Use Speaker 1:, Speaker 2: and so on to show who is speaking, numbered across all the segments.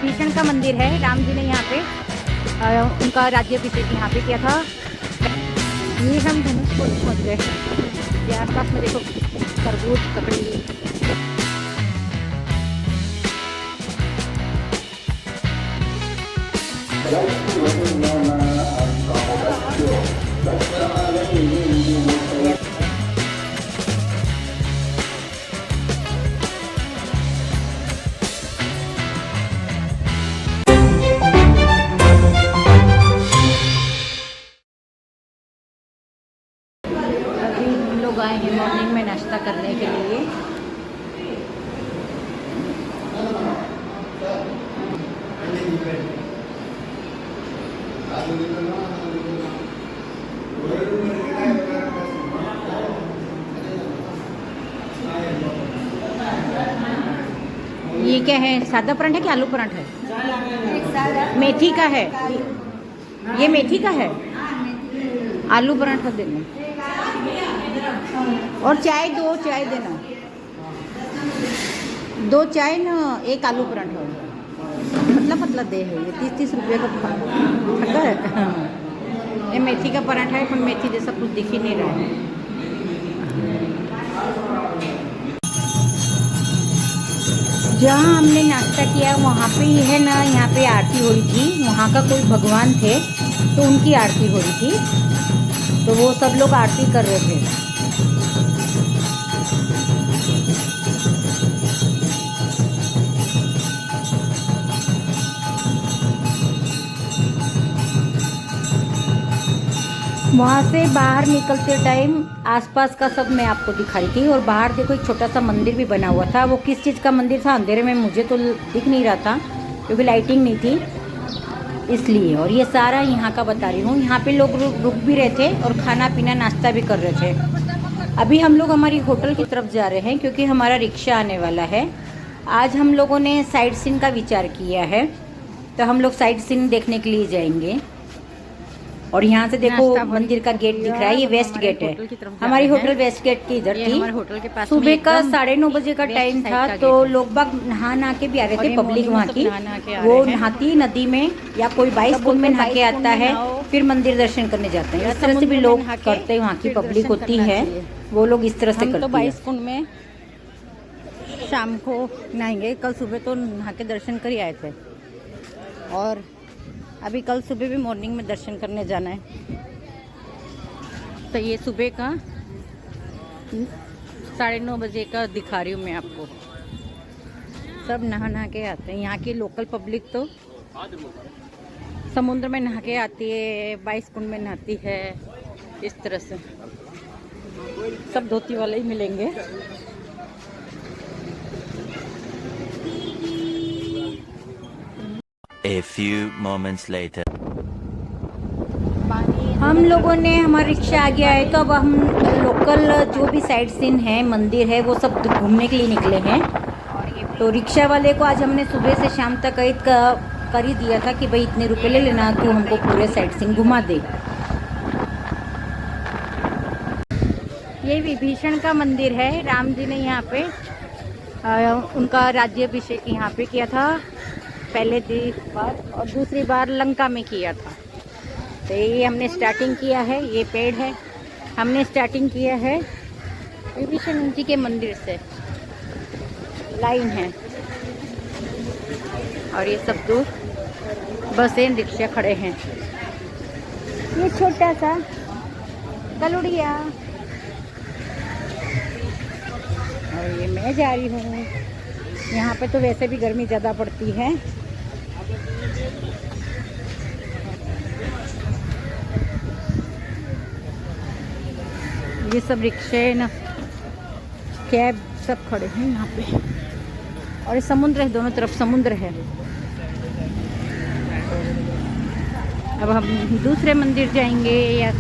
Speaker 1: विभीषण का मंदिर है। राम जी ने यहाँ पे उनका राज्याभिषेक यहाँ पे किया था। ये हम धनुष को पहुँच गए। ये आसपास में देखो तरबूज, ककड़ी। लोग आए हैं मॉर्निंग में नाश्ता करने के लिए। ये क्या है, सादा परांठा कि आलू परांठा है? मेथी का है, ये मेथी का है। आलू परांठा देना और चाय, 2 चाय देना, 2 चाय ना, 1 आलू परांठा। मतलब दे है ये 30-30 रुपये का फटा है। ये मेथी का पराठा है, पर मेथी जैसा कुछ दिख ही नहीं रहा है। जहाँ हमने नाश्ता किया वहाँ पे ही है ना, यहाँ पे आरती हो रही थी। वहाँ का कोई भगवान थे तो उनकी आरती हो रही थी, तो वो सब लोग आरती कर रहे थे। वहाँ से बाहर निकलते टाइम आसपास का सब मैं आपको दिखाई थी। और बाहर देखो एक छोटा सा मंदिर भी बना हुआ था। वो किस चीज़ का मंदिर था अंधेरे में मुझे तो दिख नहीं रहा था, क्योंकि लाइटिंग नहीं थी इसलिए। और ये सारा यहाँ का बता रही हूँ। यहाँ पे लोग रुक भी रहे थे और खाना पीना नाश्ता भी कर रहे थे। अभी हम लोग हमारी होटल की तरफ जा रहे हैं, क्योंकि हमारा रिक्शा आने वाला है। आज हम लोगों ने साइट सीन का विचार किया है, तो हम लोग साइट सीन देखने के लिए जाएंगे। और यहाँ से देखो मंदिर का गेट दिख रहा है, ये वेस्ट गेट है। हमारी होटल वेस्ट गेट की इधर थी। होटल के पास सुबह का 9:30 बजे का टाइम था, तो लोग बाग नहा के भी आ रहे थे। पब्लिक वहाँ की वो नहाती नदी में या कोई 22 कुंड में नहा के आता है, फिर मंदिर दर्शन करने जाते हैं। इस तरह से भी लोग करते हैं, वहाँ की पब्लिक होती है, वो लोग इस तरह से करते हैं। 22 कुंड में शाम को नहाएंगे, कल सुबह तो नहा के दर्शन कर ही आए थे। और अभी कल सुबह भी मॉर्निंग में दर्शन करने जाना है। तो ये सुबह का 9:30 बजे का दिखा रही हूँ मैं आपको। सब नहा के आते हैं। यहाँ की लोकल पब्लिक तो समुद्र में नहा के आती है, 22 कुंड में नहाती है। इस तरह से सब धोती वाले ही मिलेंगे।
Speaker 2: A few moments later.
Speaker 1: हम लोगों ने, हमारा रिक्शा आ गया है, तो अब हम लोकल जो भी साइट सीन है, मंदिर है, वो सब घूमने के लिए निकले हैं। तो रिक्शा वाले को आज हमने सुबह से शाम तक कर ही दिया था कि भाई इतने रुपए ले लेना, तो हमको पूरे साइट सीन घुमा दे। ये विभीषण का मंदिर है। राम जी ने यहाँ पे उनका राज्याभिषेक यहाँ पे किया था, पहले बार, और दूसरी बार लंका में किया था। तो ये हमने स्टार्टिंग किया है, ये पेड़ है, हमने स्टार्टिंग किया है विभीषण जी के मंदिर से। लाइन है और ये सब दूर बसें, रिक्शा खड़े हैं। ये छोटा सा गलुड़िया, और ये मैं जा रही हूँ। यहाँ पे तो वैसे भी गर्मी ज़्यादा पड़ती है। ये सब रिक्शे ना, कैब सब खड़े हैं यहाँ पे। और ये समुद्र है, दोनों तरफ समुद्र है। अब हम दूसरे मंदिर जाएंगे। या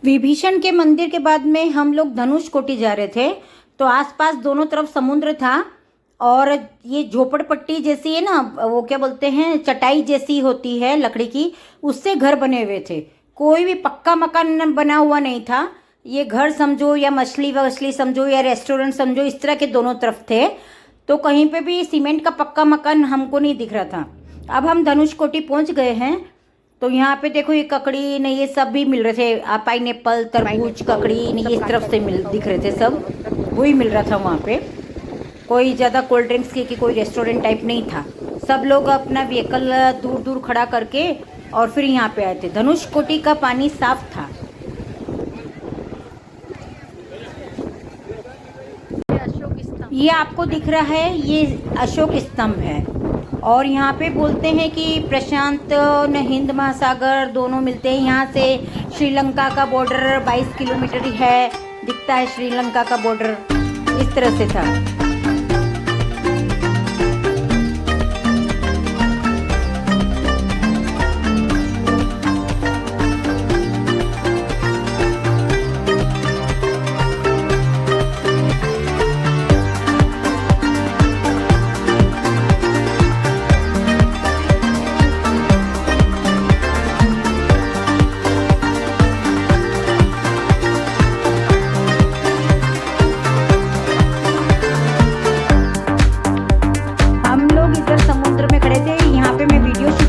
Speaker 1: विभीषण के मंदिर के बाद में हम लोग धनुष कोटी जा रहे थे, तो आसपास दोनों तरफ समुद्र था। और ये झोपड़पट्टी जैसी है ना, वो क्या बोलते हैं, चटाई जैसी होती है लकड़ी की, उससे घर बने हुए थे। कोई भी पक्का मकान बना हुआ नहीं था। ये घर समझो या मछली वछली समझो या रेस्टोरेंट समझो, इस तरह के दोनों तरफ थे। तो कहीं पे भी सीमेंट का पक्का मकान हमको नहीं दिख रहा था। अब हम धनुषकोटी पहुंच गए हैं। तो यहाँ पे देखो ये ककड़ी ने ये सब भी मिल रहे थे, पाइनएप्पल, तरबूज, ककड़ी ने इस तरफ से दिख रहे थे, सब वही मिल रहा था वहाँ पे। कोई ज़्यादा कोल्ड ड्रिंक्स की कोई रेस्टोरेंट टाइप नहीं था। सब लोग अपना व्हीकल दूर दूर खड़ा करके और फिर यहाँ पे आए थे। धनुषकोटी का पानी साफ था। ये आपको दिख रहा है, ये अशोक स्तंभ है। और यहाँ पे बोलते हैं कि प्रशांत न हिंद महासागर दोनों मिलते हैं। यहाँ से श्रीलंका का बॉर्डर 22 किलोमीटर ही है, दिखता है श्रीलंका का बॉर्डर, इस तरह से था।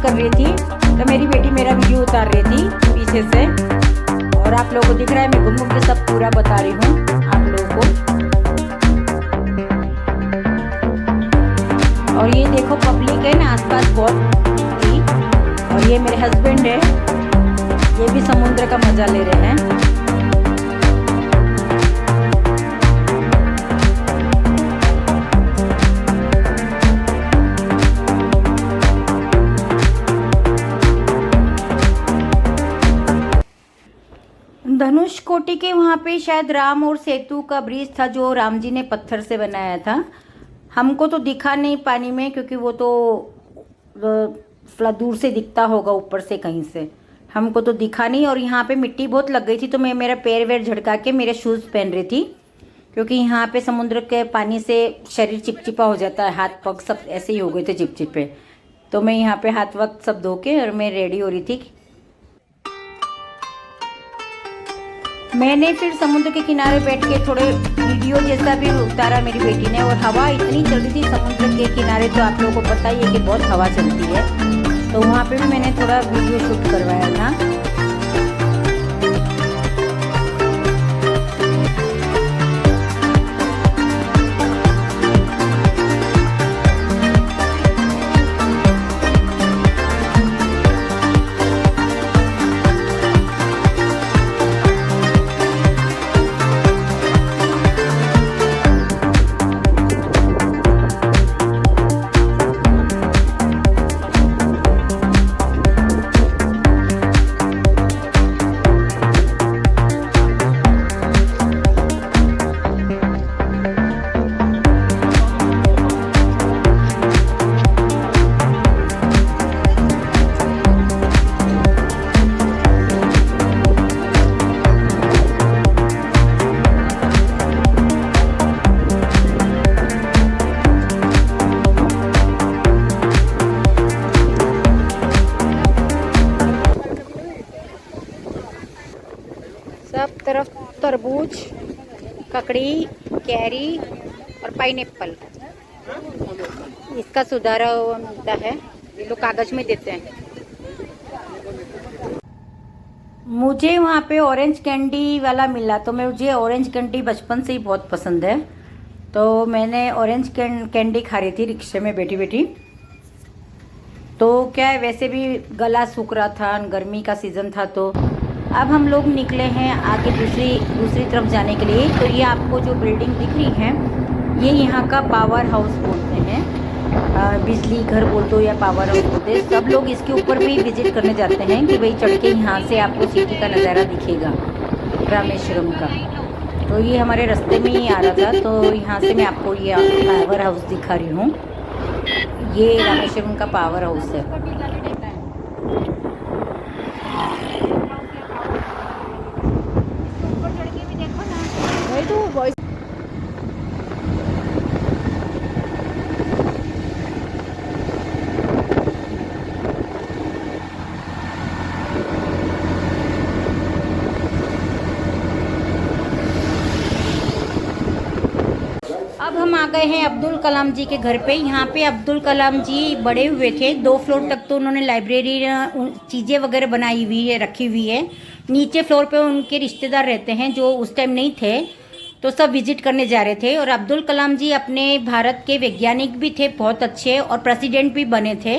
Speaker 1: कर रही थी तो मेरी बेटी मेरा वीडियो उतार रही थी पीछे से, और आप लोगों को दिख रहा है मैं घूम घूम के सब पूरा बता रही हूँ आप लोगों को। और ये देखो पब्लिक है ना आसपास बहुत थी। और ये मेरे हस्बैंड है, ये भी समुद्र का मजा ले रहे हैं। धनुषकोटी के वहाँ पे शायद राम और सेतु का ब्रिज था जो राम जी ने पत्थर से बनाया था। हमको तो दिखा नहीं पानी में, क्योंकि वो तो दूर से दिखता होगा ऊपर से कहीं से, हमको तो दिखा नहीं। और यहाँ पे मिट्टी बहुत लग गई थी तो मैं मेरा पैर वैर झटका के मेरे शूज़ पहन रही थी, क्योंकि यहाँ पे समुद्र के पानी से शरीर चिपचिपा हो जाता है, हाथ पग सब ऐसे ही हो गए थे चिपचिपे। तो मैं यहाँ पे हाथ वक्त सब धो के और मैं रेडी हो रही थी। मैंने फिर समुद्र के किनारे बैठ के थोड़े वीडियो जैसा भी उतारा मेरी बेटी ने। और हवा इतनी चल रही थी समुद्र के किनारे, तो आप लोगों को पता ही है कि बहुत हवा चलती है, तो वहाँ पे भी मैंने थोड़ा वीडियो शूट करवाया था। सब तरफ तरबूज, ककड़ी, कैरी और पाइनएप्पल, इसका सुधारा हुआ मिलता है, ये लोग कागज में देते हैं। मुझे वहाँ पे ऑरेंज कैंडी वाला मिला, तो मुझे ऑरेंज कैंडी बचपन से ही बहुत पसंद है, तो मैंने ऑरेंज कैंडी खा रही थी रिक्शे में बैठी बैठी। तो क्या है, वैसे भी गला सूख रहा था, गर्मी का सीज़न था। तो अब हम लोग निकले हैं आगे दूसरी तरफ जाने के लिए। तो ये आपको जो बिल्डिंग दिख रही है, ये यहाँ का पावर हाउस बोलते हैं, बिजली घर बोल दो या पावर हाउस बोलते हैं। सब लोग इसके ऊपर भी विजिट करने जाते हैं कि भाई चढ़ के यहाँ से आपको सिटी का नज़ारा दिखेगा रामेश्वरम का। तो ये हमारे रास्ते में ही आ रहा था, तो यहाँ से मैं आपको ये पावर हाउस दिखा रही हूँ। ये रामेश्वरम का पावर हाउस है। गए हैं अब्दुल कलाम जी के घर पे। यहाँ पे अब्दुल कलाम जी बड़े हुए थे, 2 फ्लोर तक तो उन्होंने लाइब्रेरी चीज़ें वगैरह बनाई हुई है, रखी हुई है। नीचे फ्लोर पे उनके रिश्तेदार रहते हैं जो उस टाइम नहीं थे, तो सब विजिट करने जा रहे थे। और अब्दुल कलाम जी अपने भारत के वैज्ञानिक भी थे, बहुत अच्छे, और प्रेसिडेंट भी बने थे।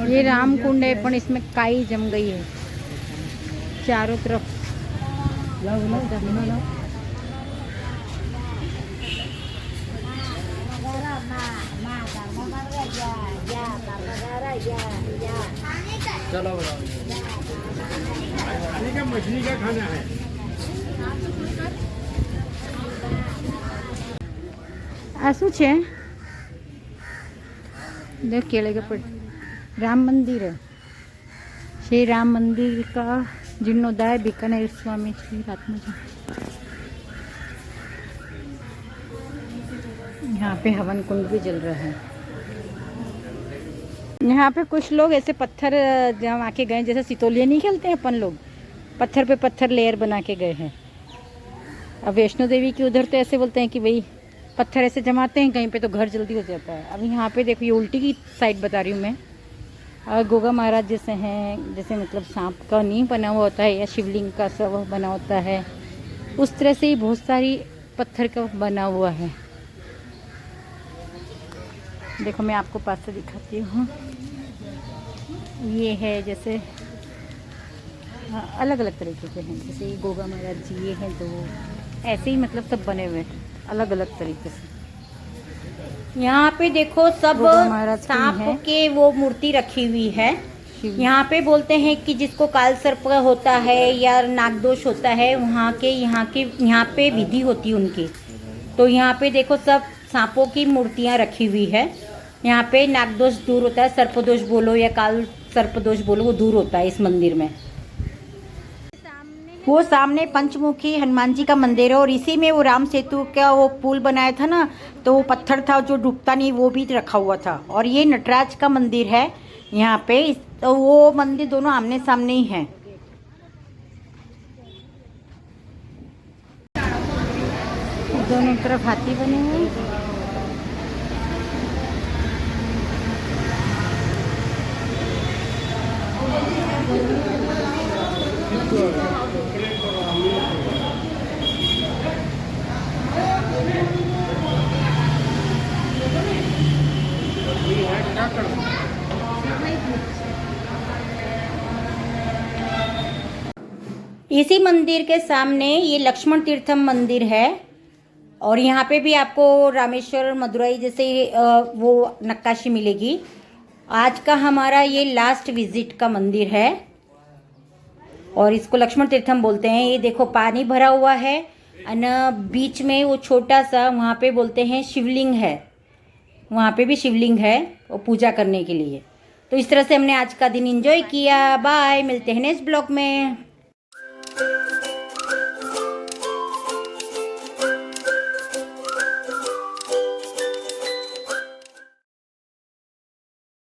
Speaker 1: ये राम कुंड है, पर इसमें काई जम गई है चारों तरफ।
Speaker 3: चलो ठीक है, मछली का खाना है।
Speaker 1: आसू छे देख केले के पट राम मंदिर है। श्री राम मंदिर का जीर्णोद्धार बीकानेर स्वामी श्री रात्मजा। यहाँ पे हवन कुंड भी जल रहा है। यहाँ पे कुछ लोग ऐसे पत्थर जमा के गए, जैसे सितोलिया नहीं खेलते हैं अपन लोग, पत्थर पे पत्थर लेयर बना के गए हैं। अब वैष्णो देवी की उधर तो ऐसे बोलते हैं कि भाई पत्थर ऐसे जमाते हैं कहीं पे तो घर जल्दी हो जाता है। अब यहाँ पे देखो, ये उल्टी की साइड बता रही हूँ मैं। गोगा महाराज जैसे हैं, जैसे मतलब सांप का नहीं बना हुआ होता है या शिवलिंग का सब बना होता है, उस तरह से ही बहुत सारी पत्थर का बना हुआ है। देखो मैं आपको पास से दिखाती हूँ। ये है जैसे अलग अलग तरीके के हैं, जैसे ये गोगा महाराज जी, ये हैं 2, ऐसे ही मतलब सब बने हुए हैं अलग अलग तरीके से। यहाँ पे देखो सब सांप के वो मूर्ति रखी हुई है। यहाँ पे बोलते हैं कि जिसको काल सर्प होता है या नागदोष होता है, यहाँ पे विधि होती है उनकी। तो यहाँ पे देखो सब सांपों की मूर्तियाँ रखी हुई है। यहाँ पे नागदोष दूर होता है, सर्पदोष बोलो या काल सर्पदोष बोलो, वो दूर होता है इस मंदिर में। वो सामने पंचमुखी हनुमान जी का मंदिर है, और इसी में वो राम सेतु का वो पुल बनाया था ना, तो वो पत्थर था जो डूबता नहीं, वो भी रखा हुआ था। और ये नटराज का मंदिर है यहाँ पे, तो वो मंदिर दोनों आमने सामने ही हैं। दोनों तरफ हाथी बने हुए हैं। इसी मंदिर के सामने ये लक्ष्मण तीर्थम मंदिर है, और यहाँ पे भी आपको रामेश्वर मदुरई जैसे वो नक्काशी मिलेगी। आज का हमारा ये लास्ट विजिट का मंदिर है, और इसको लक्ष्मण तीर्थम बोलते हैं। ये देखो पानी भरा हुआ है, और बीच में वो छोटा सा वहाँ पे बोलते हैं शिवलिंग है, वहाँ पे भी शिवलिंग है वो पूजा करने के लिए। तो इस तरह से हमने आज का दिन एंजॉय किया। बाय, मिलते हैं नेक्स्ट ब्लॉग में।